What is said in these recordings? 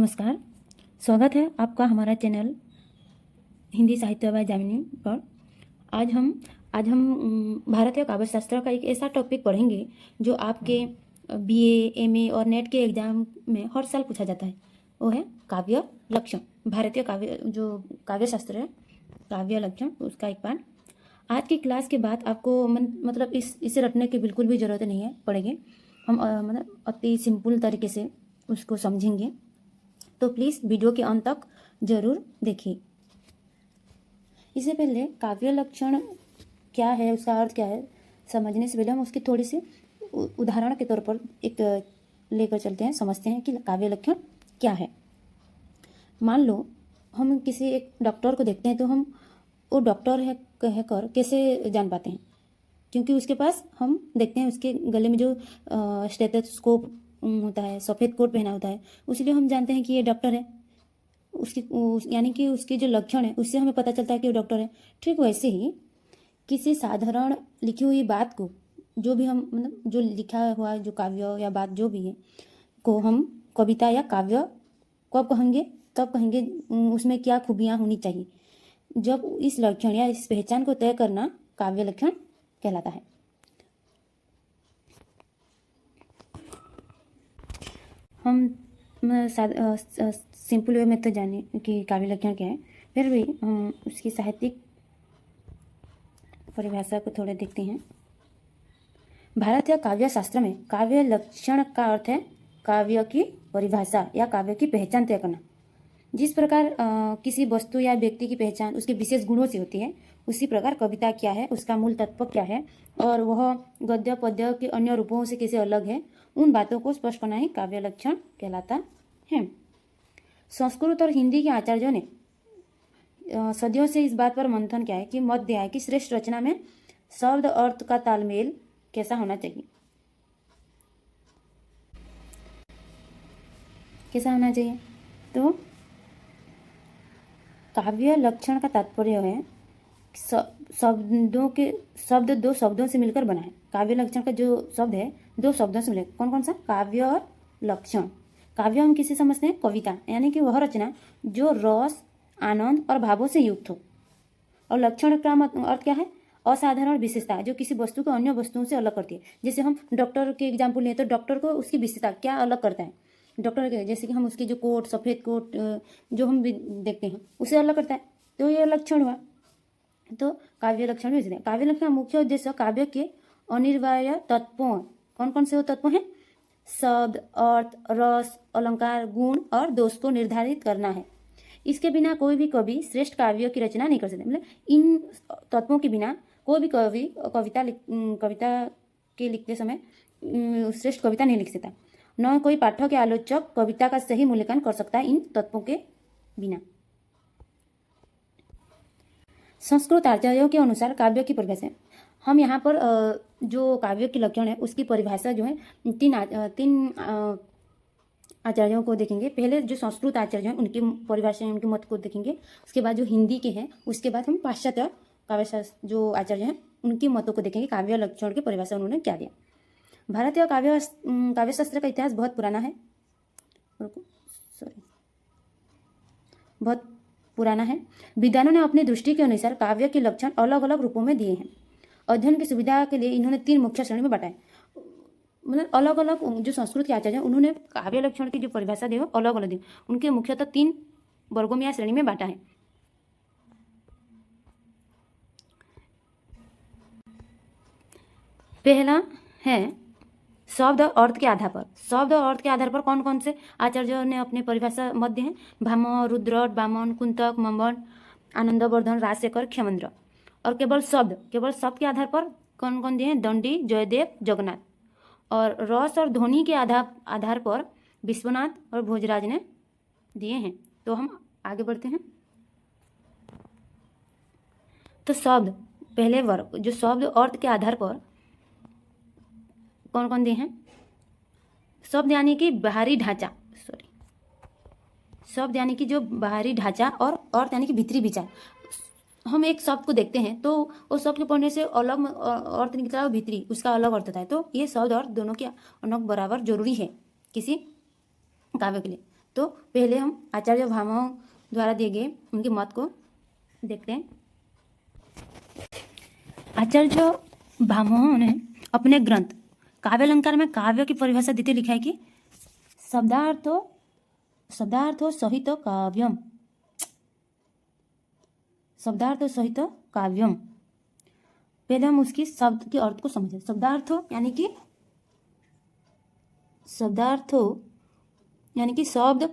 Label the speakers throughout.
Speaker 1: नमस्कार। स्वागत है आपका हमारा चैनल हिंदी साहित्य बाय जामिनी पर। आज हम भारतीय काव्य शास्त्र का एक ऐसा टॉपिक पढ़ेंगे जो आपके बीए, एमए और नेट के एग्जाम में हर साल पूछा जाता है। वो है काव्य लक्षण। भारतीय काव्य जो काव्य शास्त्र है, काव्य लक्षण, उसका एक पार्ट। आज की क्लास के बाद आपको मतलब इसे रटने की बिल्कुल भी ज़रूरत नहीं है, पढ़ेंगे हम मतलब अति सिंपल तरीके से उसको समझेंगे। तो प्लीज़ वीडियो के अंत तक जरूर देखिए। इससे पहले काव्य लक्षण क्या है, उसका अर्थ क्या है, समझने से पहले हम उसकी थोड़ी सी उदाहरण के तौर पर एक लेकर चलते हैं, समझते हैं कि काव्य लक्षण क्या है। मान लो हम किसी एक डॉक्टर को देखते हैं तो हम वो डॉक्टर है कहकर कैसे जान पाते हैं? क्योंकि उसके पास हम देखते हैं उसके गले में जो स्टेथोस्कोप होता है, सफ़ेद कोट पहना होता है, उसलिए हम जानते हैं कि ये डॉक्टर है। यानी कि उसके जो लक्षण है उससे हमें पता चलता है कि वो डॉक्टर है। ठीक वैसे ही किसी साधारण लिखी हुई बात को, जो भी हम मतलब जो लिखा हुआ जो काव्य या बात जो भी है को हम कविता या काव्य कब कहेंगे, तब कहेंगे उसमें क्या खूबियाँ होनी चाहिए, जब इस लक्षण या इस पहचान को तय करना काव्य लक्षण कहलाता है। हम सिंपल वे में तो जाने कि काव्य लक्षण क्या है, फिर भी हम उसकी साहित्यिक परिभाषा को थोड़े देखते हैं। भारतीय काव्य शास्त्र में काव्य लक्षण का अर्थ है काव्य की परिभाषा या काव्य की पहचान तय करना। जिस प्रकार किसी वस्तु या व्यक्ति की पहचान उसके विशेष गुणों से होती है, उसी प्रकार कविता क्या है, उसका मूल तत्व क्या है और वह गद्य पद्य के अन्य रूपों से कैसे अलग है, उन बातों को स्पष्ट करना ही काव्य लक्षण कहलाता है। संस्कृत और हिंदी के आचार्यों ने सदियों से इस बात पर मंथन किया है कि मत दिया है कि श्रेष्ठ रचना में शब्द अर्थ का तालमेल कैसा होना चाहिए, कैसा होना चाहिए। तो काव्य लक्षण का तात्पर्य है शब्द दो शब्दों से मिलकर बना है। काव्य लक्षण का जो शब्द है दो शब्दों से मिले, कौन कौन सा? काव्य और लक्षण। काव्य हम किसे समझते हैं? कविता, यानी कि वह रचना जो रस, आनंद और भावों से युक्त हो। और लक्षण का अर्थ क्या है? असाधारण विशेषता, जो किसी वस्तु को अन्य वस्तुओं से अलग करती है। जैसे हम डॉक्टर के एग्जाम्पल लें तो डॉक्टर को उसकी विशेषता क्या अलग करता है? डॉक्टर के जैसे कि हम उसकी जो कोट, सफ़ेद कोट जो हम भी देखते हैं उसे अलग करता है, तो ये लक्षण हुआ। तो काव्य लक्षण भी है। काव्य लक्षण का मुख्य उद्देश्य काव्य के अनिवार्य तत्वों, कौन कौन से वो तत्व हैं? शब्द, अर्थ, रस, अलंकार, गुण और दोष को निर्धारित करना है। इसके बिना कोई भी कवि श्रेष्ठ काव्य की रचना नहीं कर सकते। मतलब इन तत्वों के बिना कोई भी कवि कविता के लिखते समय श्रेष्ठ कविता नहीं लिख सकता। न कोई पाठक या आलोचक कविता का सही मूल्यांकन कर सकता है इन तत्वों के बिना। संस्कृत आचार्यों के अनुसार काव्य की परिभाषा, हम यहाँ पर जो काव्य के लक्षण है उसकी परिभाषा जो है तीन आचार्यों को देखेंगे। पहले जो संस्कृत आचार्य हैं उनकी परिभाषा, उनके मत को देखेंगे। उसके बाद जो हिंदी के हैं, उसके बाद हम पाश्चात्य काव्यशास्त्र जो आचार्य हैं उनकी मतों को देखेंगे। काव्य लक्षण की परिभाषा उन्होंने क्या दिया। भारतीय काव्यशास्त्र का इतिहास बहुत पुराना है, बहुत पुराना है। विद्वानों ने अपनी दृष्टि के अनुसार काव्य के लक्षण अलग अलग रूपों में दिए हैं। अध्ययन की सुविधा के लिए इन्होंने 3 मुख्य श्रेणी में बांटा है। मतलब अलग अलग जो संस्कृत के आचार्य हैं उन्होंने काव्य लक्षण की जो परिभाषा दी है अलग अलग दी, उनके मुख्यतः 3 वर्गों में या श्रेणी में बांटा है। पहला है शब्द और अर्थ के आधार पर। शब्द और अर्थ के आधार पर कौन कौन से आचार्यों ने अपने परिभाषा मत दिए हैं? भाम, रुद्र, वामन, कुंतक, मंबन, आनंदवर्धन, राजशेखर, खेमेंद्र। और केवल शब्द के आधार पर कौन कौन दिए हैं? दंडी, जयदेव, जगन्नाथ। और रस और ध्वनि के आधार पर विश्वनाथ और भोजराज ने दिए हैं। तो हम आगे बढ़ते हैं। तो शब्द, पहले वर्ग जो शब्द अर्थ के आधार पर कौन कौन दिए हैं? शब्द यानी कि बाहरी ढांचा, शब्द यानी कि जो बाहरी ढांचा, और अर्थ यानी कि भीतरी विचार। हम एक शब्द को देखते हैं तो उस शब्द के पढ़ने से अलग अर्थ निकलता है, भीतरी उसका अलग अर्थ होता है। तो ये शब्द अर्थ दोनों के अलग बराबर जरूरी है किसी काव्य के लिए। तो पहले हम आचार्य भामाओं द्वारा दिए गए उनके मत को देखते हैं। आचार्य भामहों ने अपने ग्रंथ काव्यालंकार में काव्य की परिभाषा देते लिखा है कि शब्दार्थो सहित काव्यम, शब्दार्थो सहित काव्यम। पहले हम उसकी शब्द के अर्थ को समझें। शब्दार्थो यानी कि शब्द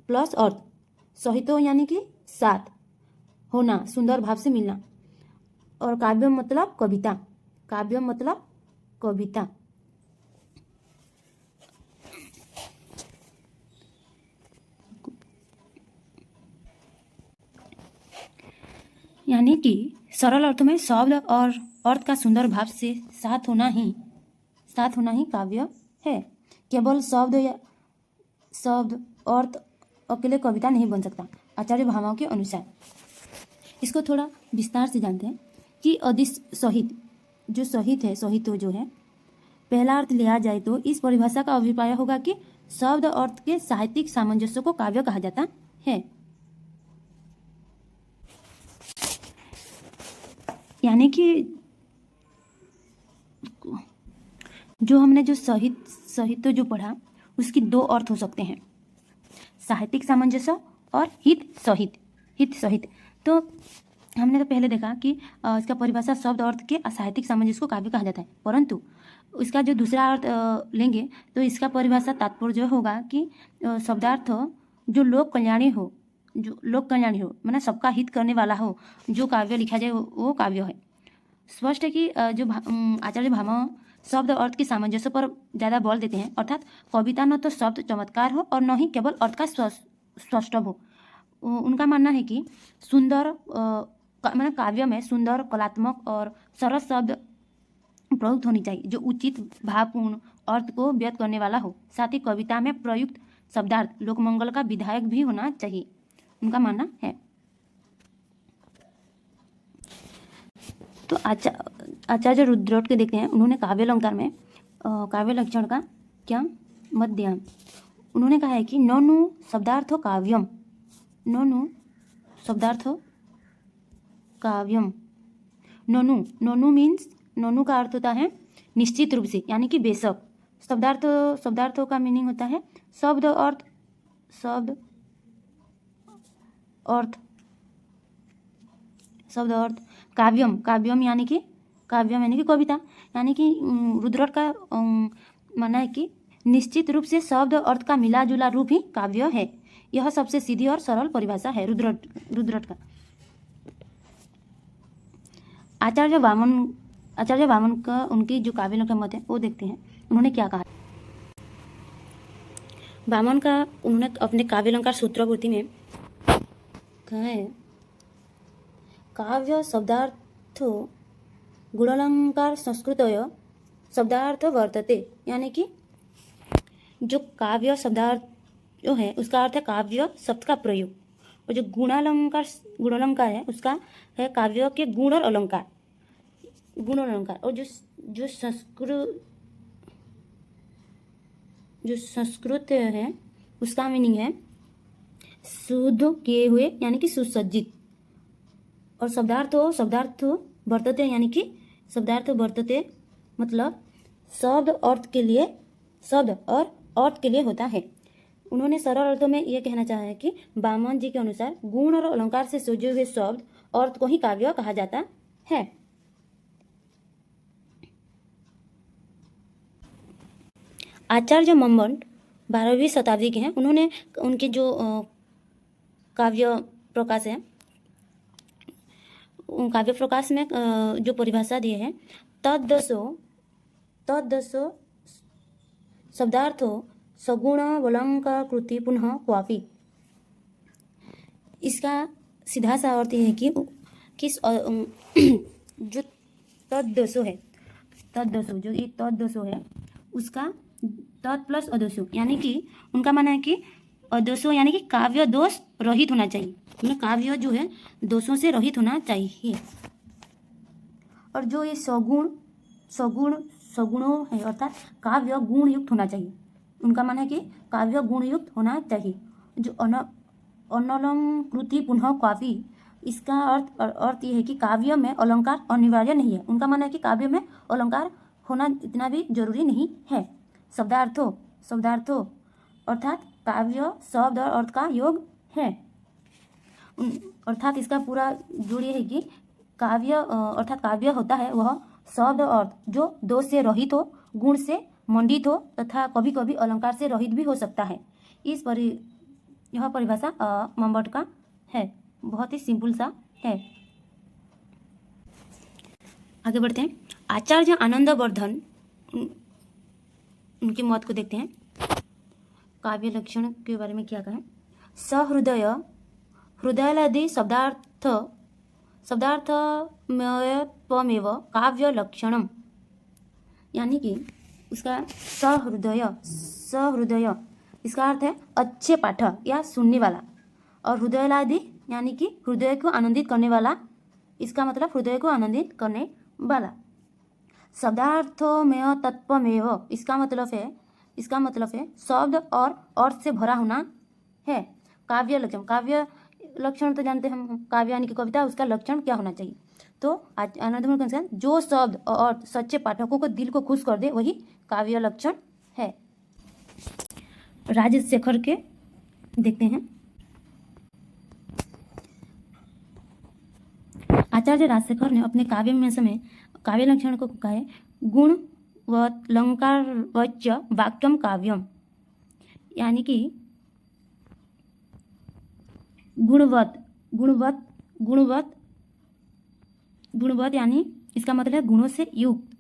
Speaker 1: प्लस अर्थ, सहितो यानी कि साथ होना, सुंदर भाव से मिलना, और काव्यम मतलब कविता, काव्यम मतलब कविता। यानी कि सरल अर्थ में शब्द और अर्थ का सुंदर भाव से साथ होना ही काव्य है। केवल शब्द अर्थ अकेले कविता नहीं बन सकता। आचार्य भामाओं के अनुसार इसको थोड़ा विस्तार से जानते हैं कि अदिश सहित जो है, पहला अर्थ लिया जाए तो इस परिभाषा का अभिप्राय होगा कि शब्द अर्थ के साहित्यिक सामंजस्य को काव्य कहा जाता है। यानी कि जो हमने जो साहित्य जो पढ़ा उसकी दो अर्थ हो सकते हैं, साहित्यिक सामंजस्य और हित सहित। तो हमने तो पहले देखा कि इसका परिभाषा शब्द अर्थ के साहित्यिक सामंजस्य को काव्य कहा जाता है, परंतु इसका जो दूसरा अर्थ लेंगे तो इसका परिभाषा तात्पर्य होगा कि शब्दार्थ जो लोक कल्याणी हो, माना सबका हित करने वाला हो, जो काव्य लिखा जाए वो काव्य है। स्पष्ट है कि जो आचार्य भामा शब्द अर्थ के सामंजस्य पर ज़्यादा बल देते हैं, अर्थात कविता न तो शब्द चमत्कार हो और न ही केवल अर्थ का स्पष्टव हो। उनका मानना है कि सुंदर माना काव्य में सुंदर, कलात्मक और सरस शब्द प्रयुक्त होनी चाहिए, जो उचित भावपूर्ण अर्थ को व्यक्त करने वाला हो। साथ ही कविता में प्रयुक्त शब्दार्थ लोकमंगल का विधायक भी होना चाहिए, उनका मानना है। तो आचार्य रुद्रट के देखते हैं, उन्होंने काव्यालंकार में काव्य लक्षण का क्या मत दिया। उन्होंने कहा है कि ननु शब्दार्थो काव्यम, ननु शब्दार्थो काव्यम। ननु मीन्स, ननु का अर्थ होता है निश्चित रूप से, यानी कि बेशक। शब्दार्थों का मीनिंग होता है शब्द अर्थ। काव्यम यानी कि कविता। यानी कि रुद्रट का मानना है कि निश्चित रूप से शब्द अर्थ का मिला जुला रूप ही काव्य है। यह सबसे सीधी और सरल परिभाषा है रुद्रट का। आचार्य वामन का उनकी जो काव्य का मत है वो देखते हैं, उन्होंने क्या कहा। वामन का उन्होंने अपने काव्यालंकार सूत्रपूर्ति में कहा है, काव्य शब्दार्थो गुणालंकार संस्कृतय शब्दार्थ वर्तते। यानी कि जो काव्य शब्दार्थ जो है उसका अर्थ है काव्य शब्द का प्रयोग, और जो गुणालंकार है उसका है काव्य के गुण और अलंकार। और जो संस्कृत है उसका मीनिंग है शुद्ध किए हुए, यानी कि सुसज्जित। और शब्दार्थ वर्तते, यानी कि शब्दार्थ वर्तते मतलब शब्द और अर्थ के लिए होता है। उन्होंने सरल अर्थों में यह कहना चाहा है कि वामन जी के अनुसार गुण और अलंकार से सजे हुए शब्द अर्थ को ही काव्य कहा जाता है। आचार्य मंबन 12वीं शताब्दी के हैं। उन्होंने उनके जो काव्य प्रकाश में जो परिभाषा दी है, तद्दशो शब्दार्थो सगुण अलंकार कृति पुनः क्वापि। इसका सीधा सा अर्थ यह है कि जो तद्दशो है उसका तत् प्लस अदोषो, यानी कि उनका मानना है कि अदोषो यानी कि काव्य दोष रहित होना चाहिए, मतलब काव्य जो है दोषों से रहित होना चाहिए। और जो ये सगुणों है अर्थात काव्य गुण युक्त होना चाहिए। उनका मानना है कि काव्य गुणयुक्त होना चाहिए। जो अनलंकृति पुनः काव्य, इसका अर्थ ये है कि काव्य में अलंकार अनिवार्य नहीं है। उनका मानना है कि काव्य में अलंकार होना इतना भी जरूरी नहीं है। शब्दार्थों अर्थात काव्य शब्द और अर्थ का योग है। अर्थात इसका पूरा जोड़ ये है कि काव्य अर्थात काव्य होता है वह शब्द अर्थ जो दोष से रहित हो, गुण से मंडित हो तथा कभी कभी अलंकार से रहित भी हो सकता है। यह परिभाषा मंबट का है, बहुत ही सिंपल सा है। आगे बढ़ते हैं। आचार्य आनंदवर्धन उनके मत को देखते हैं। काव्य लक्षण के बारे में क्या कहें। हृदयादि शब्दार्थमयत्वमेव काव्य लक्षणम, यानी कि उसका सहृदय इसका अर्थ है अच्छे पाठक या सुनने वाला, और हृदयादि यानी कि हृदय को आनंदित करने वाला, इसका मतलब हृदय को आनंदित करने वाला। शब्दार्थमय तत्वमेव, इसका मतलब है शब्द और अर्थ से भरा होना है। काव्य लक्षण तो जानते हैं हम, काव्य यानी कि कविता, उसका लक्षण क्या होना चाहिए। तो आनंदवर्धन के अनुसार जो शब्द और सच्चे पाठकों को दिल को खुश कर दे वही काव्य लक्षण है। राजशेखर के देखते हैं। आचार्य राजशेखर ने अपने काव्य में समय काव्य लक्षण को कहा है गुणवत् वाक्यम काव्यम, यानी कि गुणवत् यानी इसका मतलब है गुणों से युक्त।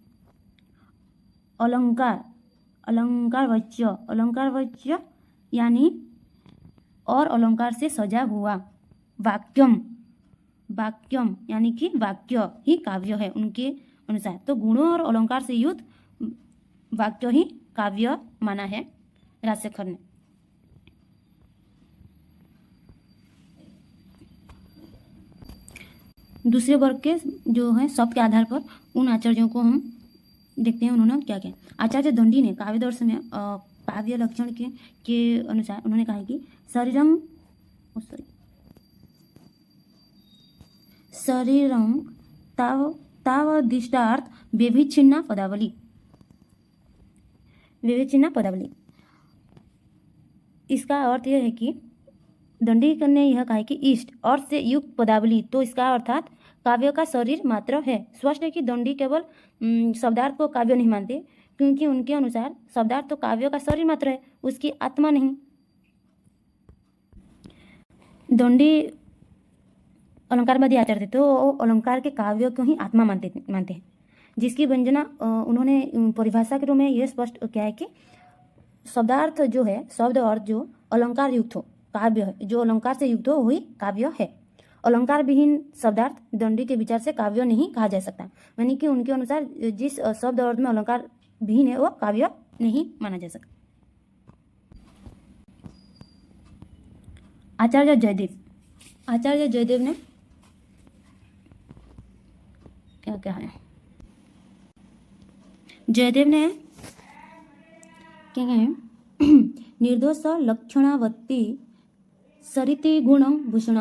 Speaker 1: अलंकारवच्य यानी और अलंकार से सजा हुआ। वाक्यम यानी कि वाक्य ही काव्य है उनके अनुसार। तो गुणों और अलंकार से युक्त वाक्य ही काव्य माना है राजशेखर ने। दूसरे वर्ग के जो है शब्द के आधार पर उन आचार्यों को हम देखते हैं उन्होंने क्या किया। आचार्य दंडी ने काव्य दर्शन में काव्य लक्षण के अनुसार उन्होंने कहा कि शरीरम तावदिष्टार्थ व्यभिच्छिन्ना पदावली। इसका अर्थ यह है कि दंडी ने यह कहा कि इष्ट अर्थ से युक्त पदावली, तो इसका अर्थात काव्य का शरीर मात्र है। स्पष्ट है कि दंडी केवल शब्दार्थ को काव्य नहीं मानते, क्योंकि उनके अनुसार शब्दार्थ तो काव्य का शरीर मात्र है, उसकी आत्मा नहीं। दंडी अलंकारवादी आचार्य थे, तो अलंकार के काव्य को ही आत्मा मानते हैं, जिसकी वंजना उन्होंने परिभाषा के रूप में यह स्पष्ट किया है कि शब्दार्थ जो है, शब्द अर्थ जो अलंकार युक्त हो काव्य है, जो अलंकार से युक्त हो वही काव्य है। अलंकार विहीन शब्दार्थ दंडी के विचार से काव्य नहीं कहा जा सकता, यानी कि उनके अनुसार जिस शब्द अर्थ में अलंकार विहीन है वो काव्य नहीं माना जा सकता। आचार्य जयदेव ने क्या है। जयदेव ने क्या है निर्दोष लक्षणावती सरिति गुण भूषण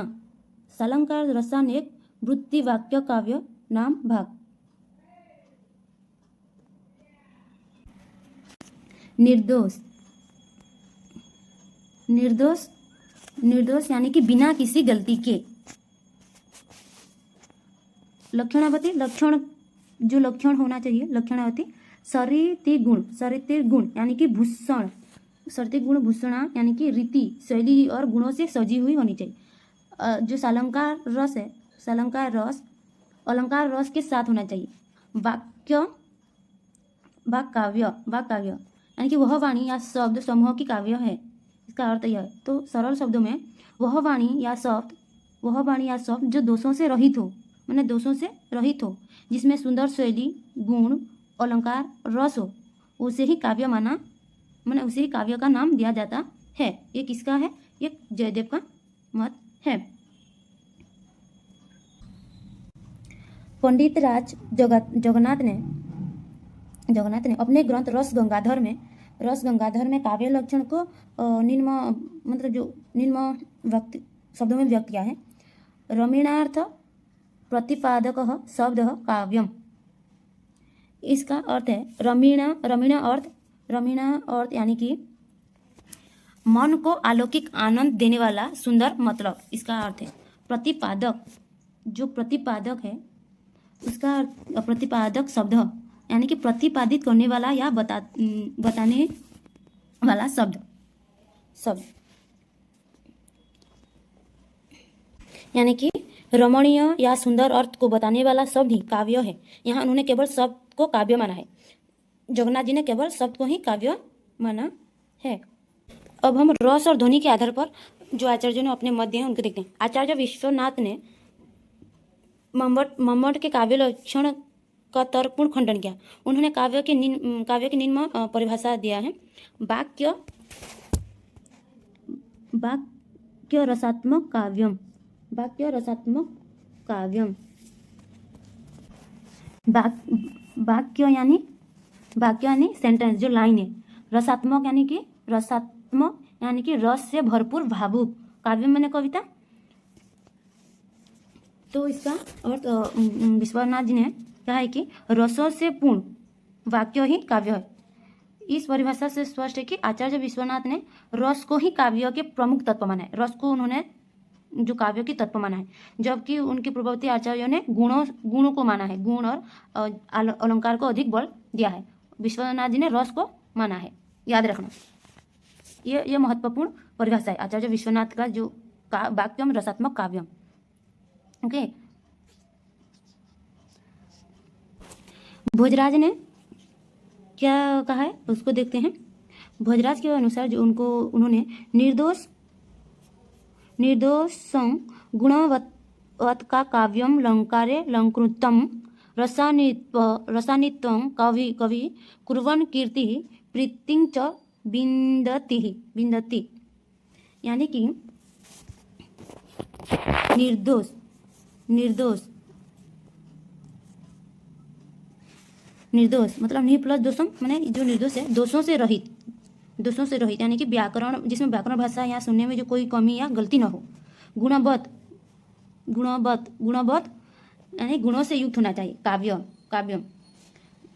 Speaker 1: सालंकार रसान एक वृत्ति वाक्य काव्य नाम भाग। निर्दोष यानी कि बिना किसी गलती के। लक्षणावती जो लक्षण होना चाहिए, लक्षणावती सरिति गुण यानी कि भूषण, सरिति गुण भूषणा यानी कि रीति शैली और गुणों से सजी हुई होनी चाहिए। जो सालंकार रस है, अलंकार रस के साथ होना चाहिए। वाक काव्य यानी कि वह वाणी या शब्द समूह की काव्य है, इसका अर्थ यह है। तो सरल शब्दों में वह वाणी या शब्द जो दोषों से रहित हो, माने दोषों से रहित हो, जिसमें सुंदर शैली गुण अलंकार रस हो, उसे ही काव्य माना, माने उसे ही काव्य का नाम दिया जाता है। ये किसका है? ये जयदेव का मत है। पंडित राज जगन्नाथ ने अपने ग्रंथ रस गंगाधर में रस गंगाधर में काव्य लक्षण को निम्न मतलब जो निम्न व्यक्ति शब्दों में व्यक्त किया है। रमीणार्थ प्रतिपादक शब्द काव्यम। इसका अर्थ है रमीणा अर्थ यानी कि मन को अलौकिक आनंद देने वाला सुंदर, मतलब इसका अर्थ है। प्रतिपादक, जो प्रतिपादक है उसका प्रतिपादक शब्द यानी कि प्रतिपादित करने वाला या बताने वाला शब्द यानी कि रमणीय या सुंदर अर्थ को बताने वाला शब्द ही काव्य है। यहाँ उन्होंने केवल शब्द को काव्य माना है। जगन्नाथ जी ने केवल शब्द को ही काव्य माना है। अब हम रस और ध्वनि के आधार पर जो आचार्यों ने अपने मत दिए हैं उनको देखते हैं। आचार्य विश्वनाथ ने मम्मट के काव्य लक्षण का तर्कपूर्ण खंडन किया। उन्होंने काव्य के निम्न परिभाषा दिया है। वाक्य रसात्मक काव्यम। वाक्य यानी सेंटेंस, जो लाइन है। रसात्मक यानी कि रस से भरपूर, भावुक। काव्य माने कविता। तो इसका अर्थ विश्वनाथ जी ने कहा है कि रसों से पूर्ण वाक्य ही काव्य है। इस परिभाषा से स्पष्ट है कि आचार्य विश्वनाथ ने रस को ही काव्य के प्रमुख तत्व माना है। रस को उन्होंने जो काव्य की तत्व माना है, जबकि उनके पूर्ववर्ती आचार्यों ने गुणों को माना है। गुण और अलंकार को अधिक बल दिया है। विश्वनाथ जी ने रस को माना है, याद रखना। ये महत्वपूर्ण परिभाषा है आचार्य विश्वनाथ का, जो वाक्यम रसात्मक काव्यम। ओके। भोजराज ने क्या कहा है उसको देखते हैं। भोजराज के अनुसार जो उन्होंने निर्दोषं गुणवत् का काव्यम लंकारे लंकृतम रसानित्वं कवि कुर्वन् कीर्ति प्रीतिं च विन्दति। यानी कि निर्दोष मतलब नि प्लस दोषम, माने जो निर्दोष है, दोषों से रहित यानी कि व्याकरण, जिसमें व्याकरण भाषा या सुनने में जो कोई कमी या गलती न हो। गुणवत् यानी गुणों से युक्त होना चाहिए। काव्यम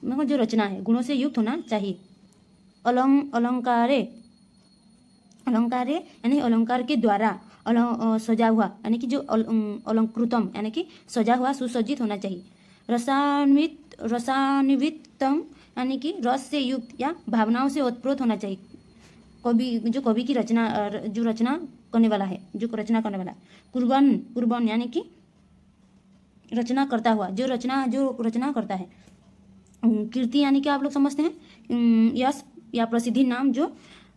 Speaker 1: मतलब जो रचना है गुणों से युक्त होना चाहिए। अलंकारे यानी अलंकार के द्वारा सजा हुआ, यानी कि जो अलंकृतम यानी कि सजा हुआ, सुसज्जित होना चाहिए। रसान्वितम यानी कि रस से युक्त या भावनाओं से ओतप्रोत होना चाहिए। कवि की रचना, जो रचना करने वाला है। कुर्बन यानी कि रचना करता हुआ, जो रचना करता है। कीर्ति यानी कि आप लोग समझते हैं यश या प्रसिद्धि, नाम, जो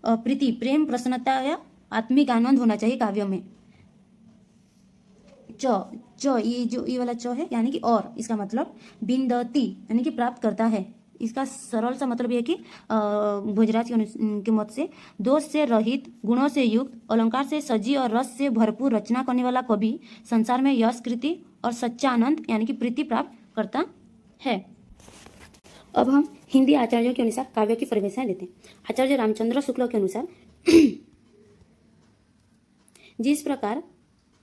Speaker 1: प्रीति, प्रेम, प्रसन्नता या आत्मिक आनंद होना चाहिए काव्य में। ये वाला च है, यानी कि और, इसका मतलब विन्दति यानी कि प्राप्त करता है। इसका सरल सा मतलब यह है कि भोजराज के मत से दोष से रहित, गुणों से युक्त, अलंकार से सजी और रस से भरपूर रचना करने वाला कवि संसार में यश, कृति और सच्चा आनंद यानी कि प्रीति प्राप्त करता है। अब हम हिंदी आचार्यों के अनुसार काव्य की परिभाषाएं देते हैं। आचार्य रामचंद्र शुक्ल के अनुसार जिस प्रकार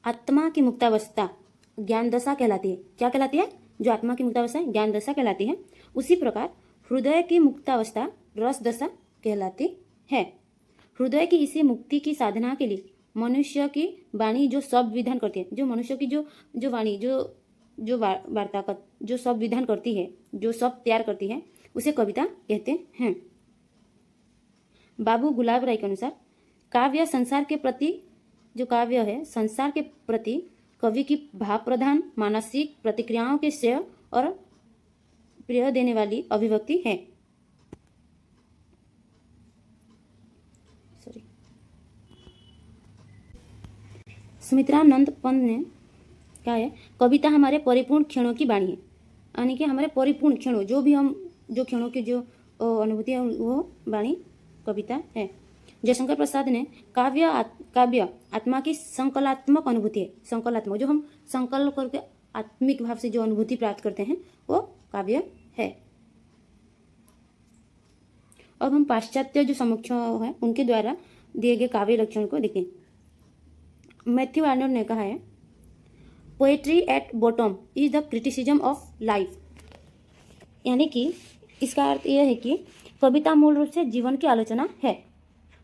Speaker 1: आत्मा की मुक्तावस्था ज्ञान दशा कहलाती है। क्या कहलाती है? जो आत्मा की मुक्तावस्था ज्ञान दशा कहलाती है, उसी प्रकार हृदय की मुक्तावस्था रस दशा कहलाती है। हृदय की इसी मुक्ति की साधना के लिए मनुष्य की वाणी जो शब्द विधान करती है, जो मनुष्य की जो वाणी जो वार्ता का जो शब्द विधान करती है, जो शब्द तैयार करती है, उसे कविता कहते हैं। बाबू गुलाब राय के अनुसार काव्य संसार के प्रति, जो काव्य है संसार के प्रति कवि की भाव प्रधान मानसिक प्रतिक्रियाओं के श्रेय और प्रिय देने वाली अभिव्यक्ति है। सुमित्रानंद पंत ने क्या है, कविता हमारे परिपूर्ण क्षणों की वाणी है। यानी कि हमारे परिपूर्ण क्षणों, जो भी हम जो क्षणों की जो अनुभूति है वो वाणी कविता है। जयशंकर प्रसाद ने काव्य आत्मा की संकलात्मक अनुभूति है। संकलात्मक, जो हम संकल्प करके आत्मिक भाव से जो अनुभूति प्राप्त करते हैं वो काव्य है। अब हम पाश्चात्य जो समीक्षा है उनके द्वारा दिए गए काव्य लक्षण को देखें। मैथ्यू आर्नोल्ड ने कहा है, poetry at bottom is the criticism of life. यानी कि इसका अर्थ यह है कि कविता मूल रूप से जीवन की आलोचना है।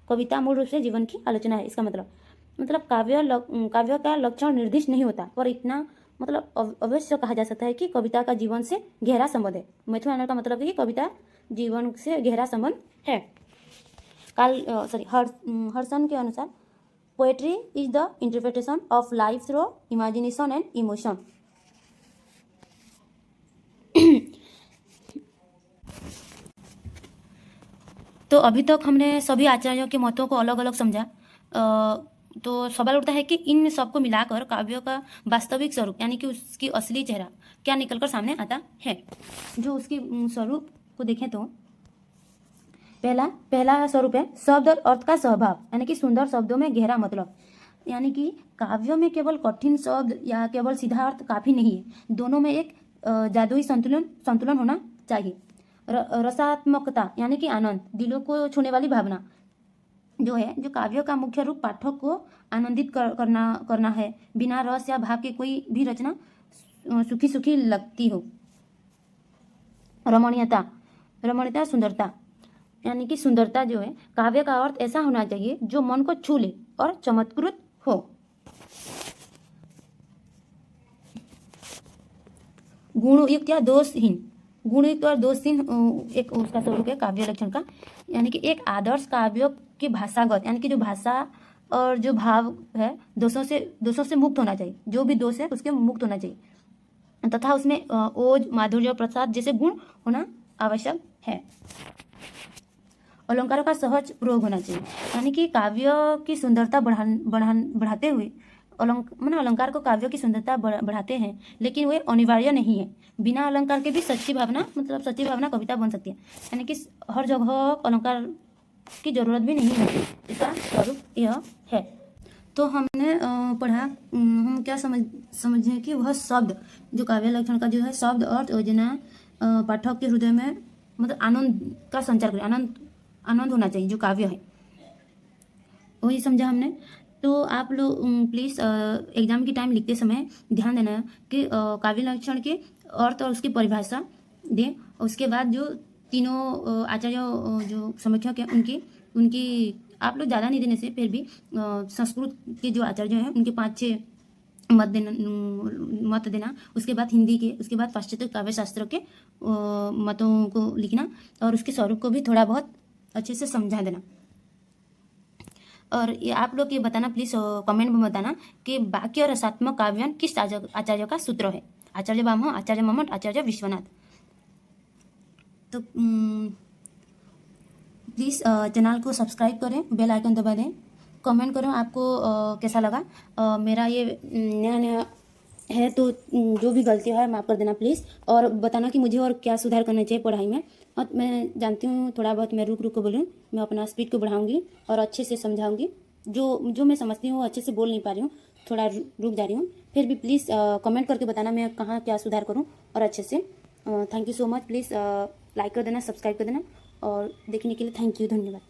Speaker 1: कविता मूल रूप से जीवन की आलोचना है। इसका मतलब काव्य का लक्षण निर्दिष्ट नहीं होता, पर इतना मतलब अवश्य कहा जा सकता है कि कविता का जीवन से गहरा संबंध है। मैथ्यू आर्नोल्ड का मतलब है कि कविता जीवन से गहरा संबंध है। हर्सन के अनुसार poetry is the interpretation of life through imagination and emotion. तो अभी तक हमने सभी आचार्यों के मतों को अलग अलग समझा। तो सवाल उठता है कि इन सबको मिलाकर काव्य का वास्तविक स्वरूप यानी कि उसकी असली चेहरा क्या निकलकर सामने आता है। जो उसकी स्वरूप को देखें तो पहला स्वरूप है शब्द और अर्थ का सहभाव, यानी कि सुंदर शब्दों में गहरा मतलब। यानी कि काव्य में केवल कठिन शब्द या केवल सीधा अर्थ काफी नहीं है, दोनों में एक जादुई संतुलन होना चाहिए। रसात्मकता यानी कि आनंद, दिलों को छूने वाली भावना जो है, जो काव्य का मुख्य रूप पाठक को आनंदित करना है। बिना रस या भाव के कोई भी रचना सूखी लगती हो। रमणीयता सुंदरता, यानी कि सुंदरता जो है, काव्य का अर्थ ऐसा होना चाहिए जो मन को छू ले और चमत्कृत हो। गुणयुक्त या दोषहीन, गुणयुक्त और दोषहीन एक उसका स्वरूप है काव्य लक्षण का। यानी कि एक आदर्श काव्य की भाषागत, यानी कि जो भाषा और जो भाव है दोषों से मुक्त होना चाहिए। जो भी दोष है उसके मुक्त होना चाहिए, तथा उसमें ओज, माधुर्य, प्रसाद जैसे गुण होना आवश्यक है। अलंकारों का सहज प्रयोग होना चाहिए, यानी कि काव्य की सुंदरता बढ़ाते हुए अलंकार को काव्य की सुंदरता बढ़ाते हैं, लेकिन वे अनिवार्य नहीं है। बिना अलंकार के भी सच्ची भावना कविता बन सकती है। यानी कि हर जगह अलंकार की जरूरत भी नहीं है। इसका स्वरूप यह है। तो हमने पढ़ा, हम क्या समझे कि वह शब्द जो काव्य लक्षण का जो है शब्द अर्थ योजना पाठक के हृदय में मतलब आनंद का संचार करे, आनंद होना चाहिए जो काव्य है, वही समझा हमने। तो आप लोग प्लीज़ एग्जाम के टाइम लिखते समय ध्यान देना कि काव्य लक्षण के अर्थ और उसकी परिभाषा दें। उसके बाद जो तीनों आचार्य जो समीक्षक हैं उनकी आप लोग ज़्यादा नहीं देने से फिर भी संस्कृत के जो आचार्य हैं उनके 5-6 मत देना। उसके बाद हिंदी के, उसके बाद पाश्चात्य काव्य शास्त्र के मतों को लिखना और उसके स्वरूप को भी थोड़ा बहुत अच्छे से समझा देना। और ये आप लोग ये बताना प्लीज़ कमेंट में बताना कि वाक्य और रसात्मक काव्यान किस आचार्य का सूत्र है। आचार्य ब्राह्मण, आचार्य मम्मट, आचार्य विश्वनाथ। तो प्लीज़ चैनल को सब्सक्राइब करें, बेल आइकन दबा दें, कमेंट करें आपको कैसा लगा। मेरा ये नया है तो जो भी गलती है माफ़ कर देना प्लीज़, और बताना कि मुझे और क्या सुधार करना चाहिए पढ़ाई में। और मैं जानती हूँ थोड़ा बहुत मैं रुक को बोलूँ, मैं अपना स्पीड को बढ़ाऊँगी और अच्छे से समझाऊँगी। जो मैं समझती हूँ अच्छे से बोल नहीं पा रही हूँ, थोड़ा रुक जा रही हूँ, फिर भी प्लीज़ कमेंट करके बताना मैं कहाँ क्या सुधार करूँ और अच्छे से। Thank you so much. Please like कर देना, सब्सक्राइब कर देना और देखने के लिए थैंक यू, धन्यवाद।